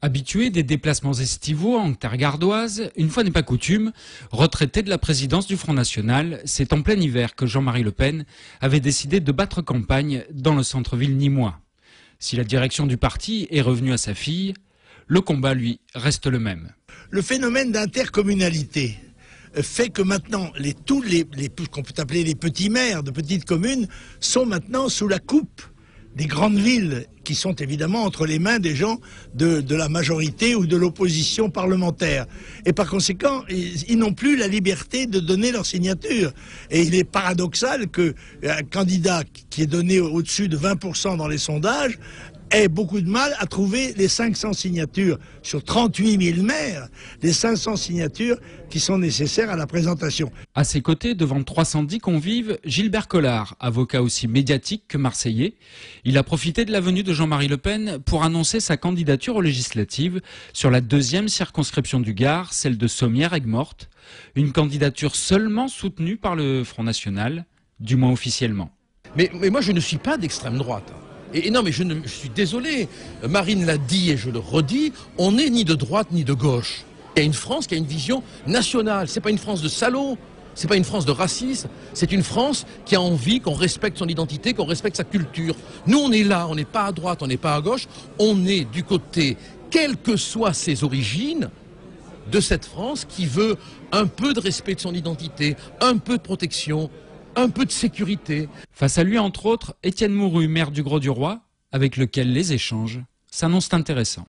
Habitué des déplacements estivaux en terre gardoise, une fois n'est pas coutume, retraité de la présidence du Front National, c'est en plein hiver que Jean-Marie Le Pen avait décidé de battre campagne dans le centre-ville nîmois. Si la direction du parti est revenue à sa fille, le combat, lui, reste le même. Le phénomène d'intercommunalité fait que maintenant, tous les qu'on peut appeler les petits maires de petites communes sont maintenant sous la coupe des grandes villes qui sont évidemment entre les mains des gens de la majorité ou de l'opposition parlementaire. Et par conséquent, ils n'ont plus la liberté de donner leur signature. Et il est paradoxal qu'un candidat qui est donné au-dessus de 20% dans les sondages ait beaucoup de mal à trouver les 500 signatures sur 38 000 maires, les 500 signatures qui sont nécessaires à la présentation. À ses côtés, devant 310 convives, Gilbert Collard, avocat aussi médiatique que marseillais. Il a profité de la venue de Jean-Marie Le Pen pour annoncer sa candidature aux législatives sur la deuxième circonscription du Gard, celle de Sommières-Aigues-Mortes. Une candidature seulement soutenue par le Front National, du moins officiellement. Mais moi, je ne suis pas d'extrême droite. Et non, mais je suis désolé. Marine l'a dit et je le redis, on n'est ni de droite ni de gauche. Il y a une France qui a une vision nationale. C'est pas une France de salauds, c'est pas une France de racisme, c'est une France qui a envie qu'on respecte son identité, qu'on respecte sa culture. Nous, on est là, on n'est pas à droite, on n'est pas à gauche, on est du côté, quelles que soient ses origines, de cette France qui veut un peu de respect de son identité, un peu de protection, un peu de sécurité. Face à lui, entre autres, Étienne Mouru, maire du Grau-du-Roi, avec lequel les échanges s'annoncent intéressants.